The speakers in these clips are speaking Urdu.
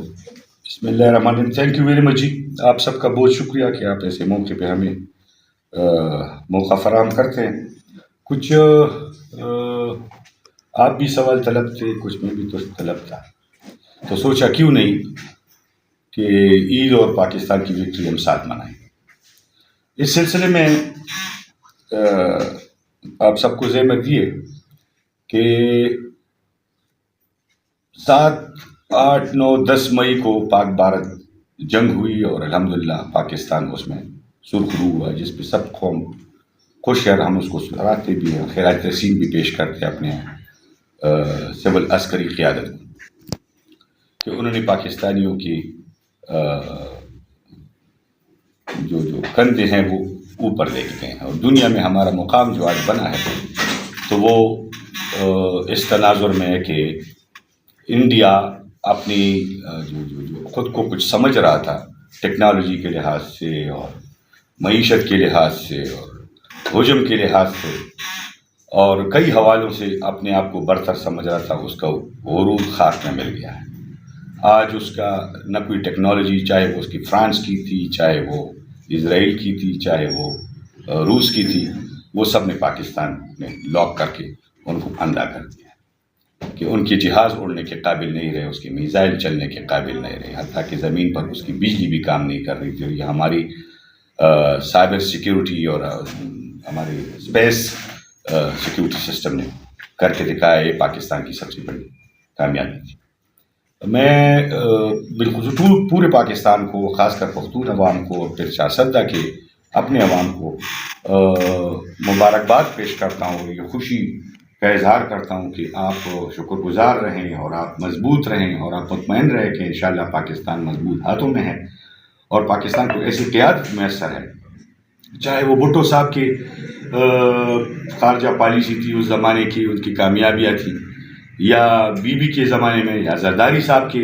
بسم اللہ الرحمن الرحیم. تھینک یو ویری مچ جی. آپ سب کا بہت شکریہ کہ آپ ایسے موقع پہ ہمیں موقع فراہم کرتے ہیں. کچھ آپ بھی سوال طلب تھے، کچھ میں بھی تو طلب تھا، تو سوچا کیوں نہیں کہ عید اور پاکستان کی وکٹری ہم ساتھ منائیں. اس سلسلے میں آپ سب کو ذمہ دیے کہ 7، 8، 9، 10 مئی کو پاک بھارت جنگ ہوئی اور الحمدللہ پاکستان اس میں سرخرو ہوا، جس پہ سب قوم خوش ہے. ہم اس کو سراہتے بھی ہیں، خراج تحسین بھی پیش کرتے ہیں اپنے سول عسکری قیادت کو کہ انہوں نے پاکستانیوں کی جو کندھے ہیں وہ اوپر دیکھتے ہیں، اور دنیا میں ہمارا مقام جو آج بنا ہے تو وہ اس تناظر میں ہے کہ انڈیا اپنی جو خود کو کچھ سمجھ رہا تھا ٹیکنالوجی کے لحاظ سے اور معیشت کے لحاظ سے اور ہجوم کے لحاظ سے اور کئی حوالوں سے اپنے آپ کو برتر سمجھ رہا تھا، اس کا غرور خاک میں مل گیا ہے. آج اس کا نہ کوئی ٹیکنالوجی، چاہے وہ اس کی فرانس کی تھی، چاہے وہ اسرائیل کی تھی، چاہے وہ روس کی تھی، وہ سب نے پاکستان میں لاک کر کے ان کو اندھا کر دیا کہ ان کے جہاز اڑنے کے قابل نہیں رہے، اس کے میزائل چلنے کے قابل نہیں رہے، حتیٰ کہ زمین پر اس کی بجلی بھی کام نہیں کر رہی تھی. اور یہ ہماری سائبر سیکیورٹی اور ہماری اسپیس سیکیورٹی سسٹم نے کر کے دکھایا. یہ پاکستان کی سب سے بڑی کامیابی تھی. میں بالخصوص پورے پاکستان کو، خاص کر پختون عوام کو اور پھر شاہ سدہ کے اپنے عوام کو مبارکباد پیش کرتا ہوں. یہ خوشی کا اظہار کرتا ہوں کہ آپ شکر گزار رہیں اور آپ مضبوط رہیں اور آپ مطمئن رہیں کہ انشاءاللہ پاکستان مضبوط ہاتھوں میں ہے اور پاکستان کو ایسی قیادت میسر ہے، چاہے وہ بھٹو صاحب کی خارجہ پالیسی تھی اس زمانے کی، ان کی کامیابیاں تھیں، یا بی بی کے زمانے میں، یا زرداری صاحب کے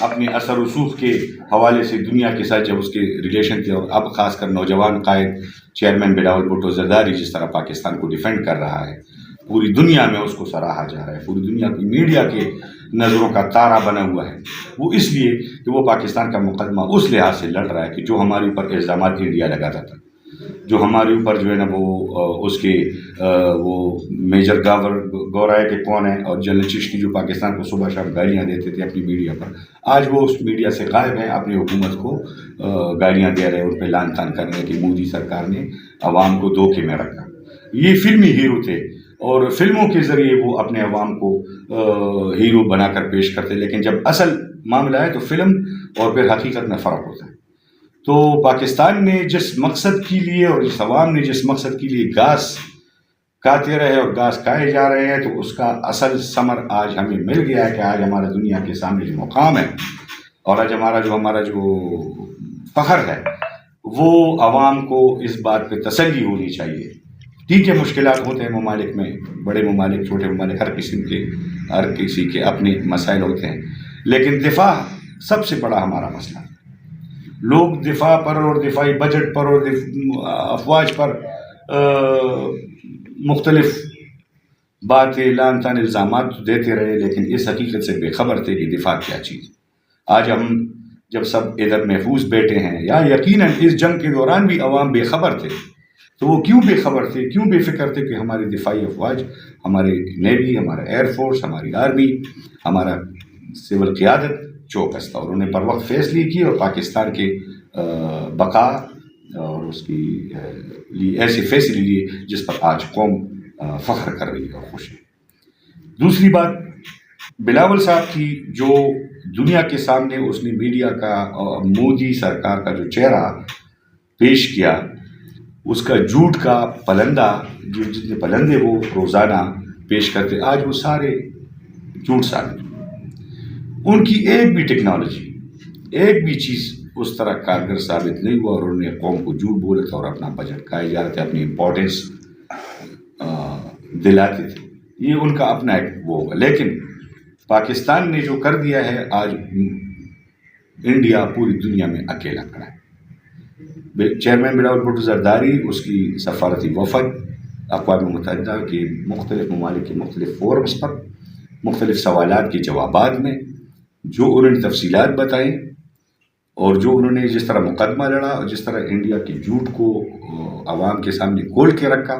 اپنے اثر رسوخ کے حوالے سے دنیا کے ساتھ جب اس کے ریلیشن تھے، اور اب خاص کر نوجوان قائد چیئرمین بلاول بھٹو زرداری جس طرح پاکستان کو ڈیفینڈ کر رہا ہے، پوری دنیا میں اس کو سراہا جا رہا ہے، پوری دنیا کی میڈیا کے نظروں کا تارہ بنا ہوا ہے. وہ اس لیے کہ وہ پاکستان کا مقدمہ اس لحاظ سے لڑ رہا ہے کہ جو ہمارے اوپر الزامات انڈیا لگاتا تھا، جو ہمارے اوپر جو ہے نا وہ اس کے وہ میجر گورائے کے کون ہیں، اور جنرل چشتی جو پاکستان کو صبح شام گالیاں دیتے تھے اپنی میڈیا پر، آج وہ اس میڈیا سے غائب ہیں، اپنی حکومت کو گالیاں دے رہے ہیں، ان پہ لعن طعن کر رہے ہیں کہ مودی سرکار نے عوام کو دھوکے میں رکھا. یہ فلمی ہیرو تھے اور فلموں کے ذریعے وہ اپنے عوام کو ہیرو بنا کر پیش کرتے، لیکن جب اصل معاملہ ہے تو فلم اور پھر حقیقت میں فرق ہوتا ہے. تو پاکستان نے جس مقصد کے لیے اور اس عوام نے جس مقصد کے لیے گھاس کاتے رہے اور گھاس کھائے جا رہے ہیں، تو اس کا اصل ثمر آج ہمیں مل گیا ہے کہ آج ہمارا دنیا کے سامنے جو مقام ہے اور آج ہمارا جو فخر ہے، وہ عوام کو اس بات پہ تسلی ہونی چاہیے. ٹھیک ہے، مشکلات ہوتے ہیں ممالک میں، بڑے ممالک، چھوٹے ممالک، ہر کسی کے اپنے مسائل ہوتے ہیں، لیکن دفاع سب سے بڑا ہمارا مسئلہ ہے. لوگ دفاع پر اور دفاعی بجٹ پر اور افواج پر مختلف باتیں، لعن طعن، الزامات دیتے رہے، لیکن اس حقیقت سے بے خبر تھے کہ دفاع کیا چیز. آج ہم جب سب ادھر محفوظ بیٹھے ہیں، یا یقیناً اس جنگ کے دوران بھی عوام بے خبر تھے، تو وہ کیوں بے خبر تھے، کیوں بے فکر تھے کہ ہماری دفاعی افواج، ہمارے نیوی، ہمارا ایئر فورس، ہماری آرمی، ہمارا سول قیادت چوکس تھا، اور انہوں نے پر وقت فیصلے کیے اور پاکستان کے بقا اور اس کی لیے ایسے فیصلے لیے جس پر آج قوم فخر کر رہی ہے اور خوش ہے. دوسری بات، بلاول صاحب کی جو دنیا کے سامنے اس نے میڈیا کا مودی سرکار کا جو چہرہ پیش کیا، اس کا جھوٹ کا پلندہ، جتنے پلندے وہ روزانہ پیش کرتے، آج وہ سارے جھوٹ ثابت. ان کی ایک بھی ٹیکنالوجی، ایک بھی چیز اس طرح کارگر ثابت نہیں ہوا، اور انہوں نے قوم کو جھوٹ بولے تھے اور اپنا بجٹ کھائے جا رہے تھے، اپنی امپورٹنس دلاتے تھے. یہ ان کا اپنا ایک وہ ہوگا. لیکن پاکستان نے جو کر دیا ہے، آج انڈیا پوری دنیا میں اکیلا کھڑا ہے. چیئرمین بلاول بھٹو زرداری، اس کی سفارتی وفد اقوام متحدہ کے مختلف ممالک کے مختلف فورمز پر مختلف سوالات کے جوابات میں جو انہوں نے تفصیلات بتائیں اور جو انہوں نے جس طرح مقدمہ لڑا اور جس طرح انڈیا کے جھوٹ کو عوام کے سامنے کھول کے رکھا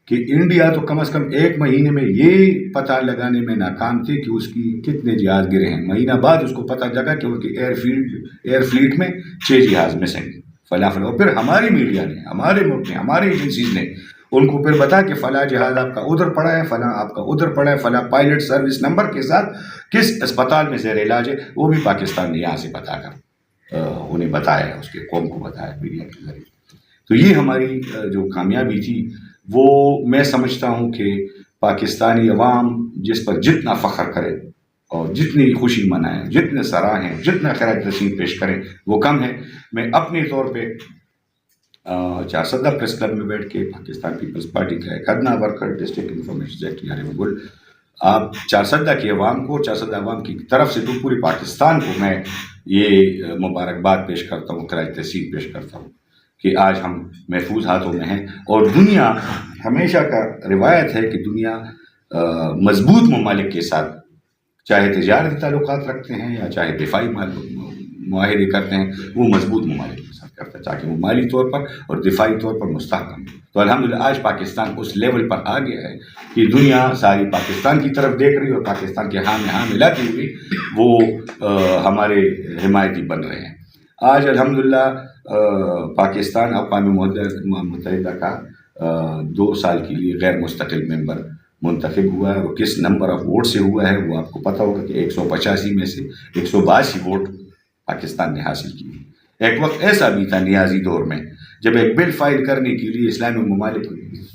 کہ انڈیا تو کم از کم 1 مہینے میں یہ پتہ لگانے میں ناکام تھے کہ اس کی کتنے جہاز گرے ہیں. مہینہ بعد اس کو پتہ لگا کہ ان کی ایئر فلیٹ میں 6 جہاز مسنگ فلاں فلاں. اور پھر ہماری میڈیا نے، ہمارے ملک نے، ہماری ایجنسیز نے ان کو پھر بتا کہ فلاں جہاز آپ کا ادھر پڑا ہے، فلاں آپ کا ادھر پڑا ہے، فلاں پائلٹ سروس نمبر کے ساتھ کس اسپتال میں زیر علاج ہے، وہ بھی پاکستان نے یہاں سے بتا کر انہیں بتایا، اس کے قوم کو بتایا میڈیا کے ذریعے. تو یہ ہماری جو کامیابی تھی وہ میں سمجھتا ہوں کہ پاکستانی عوام جس پر جتنا فخر کرے اور جتنی خوشی منائیں، جتنے سراہیں، جتنا خیر تحسین پیش کریں وہ کم ہے. میں اپنے طور پہ چارسدہ پریس کلب میں بیٹھ کے پاکستان پیپلز پارٹی کا ایک ادنا ورکر ڈسٹرکٹ انفارمیشن سیکرٹری آپ چارسدہ کے عوام کو، چارسدہ عوام کی طرف سے تو پوری پاکستان کو میں یہ مبارکباد پیش کرتا ہوں، خراج تحسین پیش کرتا ہوں کہ آج ہم محفوظ ہاتھوں میں ہیں. اور دنیا ہمیشہ کا روایت ہے کہ دنیا مضبوط ممالک کے ساتھ چاہے تجارتی تعلقات رکھتے ہیں یا چاہے دفاعی معاہدے کرتے ہیں، وہ مضبوط ممالک کے ساتھ کرتا ہے تاکہ وہ مالی طور پر اور دفاعی طور پر مستحکم ہو. تو الحمدللہ آج پاکستان اس لیول پر آ گیا ہے کہ دنیا ساری پاکستان کی طرف دیکھ رہی ہے اور پاکستان کے ہاں میں ہاں ملاتے ہوئے وہ ہمارے حمایتی بن رہے ہیں. آج الحمدللہ پاکستان اقوام متحدہ کا 2 سال کے لیے غیر مستقل ممبر منتخب ہوا ہے. اور کس نمبر آف ووٹ سے ہوا ہے وہ آپ کو پتہ ہوگا کہ 185 میں سے 182 ووٹ پاکستان نے حاصل کیے. ایک وقت ایسا بھی تھا نیازی دور میں جب ایک بل فائل کرنے کے لیے اسلامی ممالک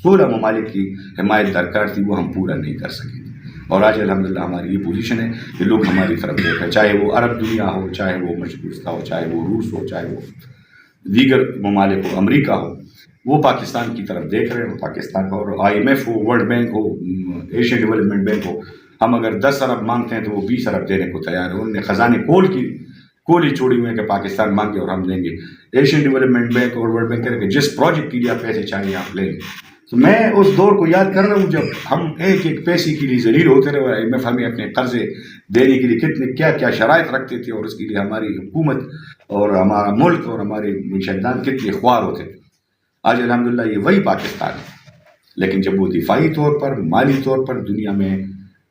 16 ممالک کی حمایت درکار تھی، وہ ہم پورا نہیں کر سکے. اور آج الحمدللہ ہماری یہ پوزیشن ہے کہ لوگ ہماری طرف دیکھ رہے ہیں، چاہے وہ عرب دنیا ہو، چاہے وہ مشرق وسطیٰ ہو، چاہے وہ روس ہو، چاہے وہ دیگر ممالک ہو، امریکہ ہو، وہ پاکستان کی طرف دیکھ رہے ہیں. پاکستان کا اور IMF ہو، ورلڈ بینک ہو، ایشین ڈیولپمنٹ بینک ہو، ہم اگر 10 ارب مانگتے ہیں تو وہ 20 ارب دینے کو تیار ہے. انہوں نے خزانے کھول ہی چھوڑی ہوئے ہیں کہ پاکستان مانگے اور ہم دیں گے. ایشین ڈیولپمنٹ بینک اور ورلڈ بینک کہہ رہے کہ جس پروجیکٹ کے لیے آپ پیسے چاہیے آپ لیں گے. تو میں اس دور کو یاد کر رہا ہوں جب ہم ایک پیسے کے لیے ذلیل ہوتے رہے اور IMF ہمیں اپنے قرضے دینے کے لیے کتنے کیا شرائط رکھتے تھے اور اس کے لیے ہماری حکومت اور ہمارا ملک اور ہمارے منشدان کتنے خوار ہوتے تھے. آج الحمدللہ یہ وہی پاکستان ہے، لیکن جب وہ دفاعی طور پر، مالی طور پر دنیا میں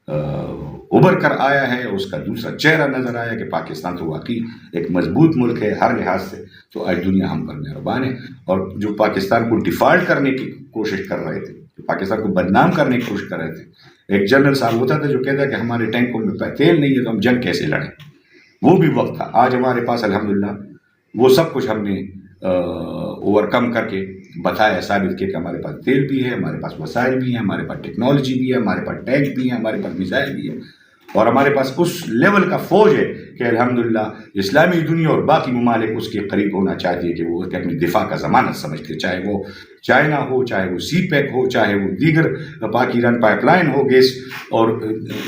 ابھر کر آیا ہے، اس کا دوسرا چہرہ نظر آیا کہ پاکستان تو واقعی ایک مضبوط ملک ہے ہر لحاظ سے، تو آج دنیا ہم پر مہربان ہے. اور جو پاکستان کو ڈیفالٹ کرنے کی کوشش کر رہے تھے، جو پاکستان کو بدنام کرنے کی کوشش کر رہے تھے، ایک جنرل صاحب ہوتا تھا جو کہتا ہے کہ ہمارے ٹینکوں میں تیل نہیں ہے تو ہم جنگ کیسے لڑیں. وہ بھی وقت تھا. آج ہمارے پاس الحمدللہ وہ سب کچھ ہم نے اوور کم کر کے بتایا، ثابت کیا کہ ہمارے پاس تیل بھی ہے، ہمارے پاس وسائل بھی ہیں، ہمارے پاس ٹیکنالوجی بھی ہے، ہمارے پاس ٹینک بھی ہیں، ہمارے پاس میزائل بھی ہے، اور ہمارے پاس اس لیول کا فوج ہے کہ الحمدللہ اسلامی دنیا اور باقی ممالک اس کے قریب ہونا چاہتی ہے کہ وہ اپنی دفاع کا ضمانت سمجھتے، چاہے وہ چائنا ہو، چاہے وہ سی پیک ہو، چاہے وہ دیگر پاک ایران پائپ لائن ہو گیس، اور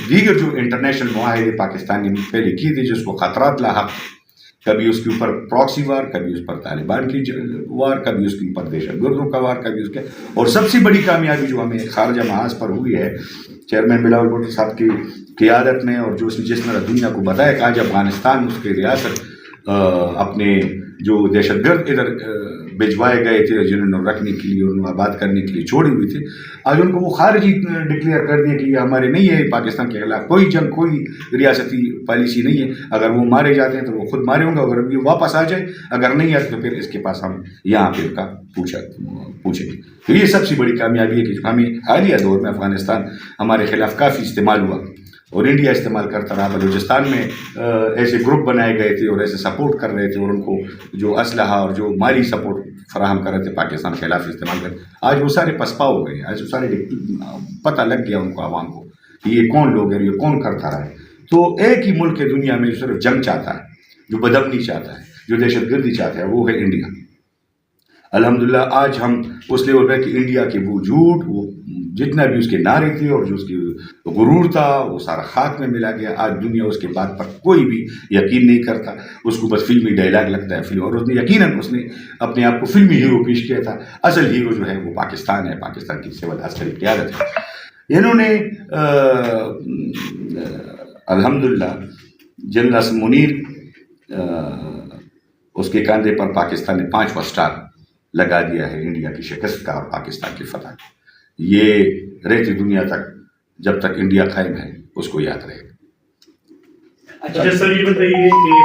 دیگر جو انٹرنیشنل معاہدے پاکستان نے پہلے کیے تھے جس کو خطرات لاحق، کبھی اس کے اوپر پراکسی وار، کبھی اس پر طالبان کی وار، کبھی اس کے اوپر دہشت گردوں کا وار، کبھی اس کے، اور سب سے بڑی کامیابی جو ہمیں خارجہ محاذ پر ہوئی ہے چیئرمین بلاول بھٹو صاحب کی قیادت میں، اور جو اس نے جس طرح دنیا کو بتایا کہ آج افغانستان اس کی ریاست اپنے جو دہشت گرد ادھر بھجوائے گئے تھے جنہوں نے رکھنے کے لیے اور آباد کرنے کے لیے چھوڑے ہوئے تھے، آج ان کو وہ خارجی ڈکلیئر کر دیا کہ یہ ہمارے نہیں ہے، پاکستان کے خلاف کوئی جنگ، کوئی ریاستی پالیسی نہیں ہے. اگر وہ مارے جاتے ہیں تو وہ خود مارے ہوں گے، اگر یہ واپس آ جائے، اگر نہیں آتے تو پھر اس کے پاس ہم یہاں پہ ان کا پوچھیں گے. تو یہ سب سے بڑی کامیابی ہے کہ ہمیں حالیہ دور میں افغانستان ہمارے خلاف کافی استعمال ہوا اور انڈیا استعمال کرتا رہا. بلوچستان میں ایسے گروپ بنائے گئے تھے اور ایسے سپورٹ کر رہے تھے اور ان کو جو اسلحہ اور جو مالی سپورٹ فراہم کر رہے تھے پاکستان کے خلاف استعمال کرتے. آج وہ سارے پسپا ہو گئے، آج وہ سارے پتہ لگ گیا ان کو، عوام کو، کہ یہ کون لوگ ہیں، یہ کون کرتا رہا ہے. تو ایک ہی ملک ہے دنیا میں جو صرف جنگ چاہتا ہے، جو بدامنی چاہتا ہے، جو دہشت گردی چاہتا ہے، وہ ہے انڈیا. الحمدللہ آج ہم اس لیول پہ کہ انڈیا کے وہ جھوٹ، وہ جتنا بھی اس کے نعرے تھے اور جو اس کی غرور تھا وہ سارا خاک میں ملا گیا. آج دنیا اس کے بات پر کوئی بھی یقین نہیں کرتا، اس کو بس فلمی ڈائلاگ لگتا ہے فلم، اور اس نے یقیناً اس نے اپنے آپ کو فلمی ہیرو پیش کیا تھا. اصل ہیرو جو ہے وہ پاکستان ہے، پاکستان کی سول عسکری قیادت ہے. انہوں نے الحمدللہ جنرل اسم منیر اس کے کاندھے پر پاکستان نے 5واں سٹار لگا دیا ہے انڈیا کی شکست کا اور پاکستان کی فتح کا. یہ رہتی دنیا تک جب تک انڈیا قائم ہے اس کو یاد رہے گا. اچھا سر یہ بتائیے کہ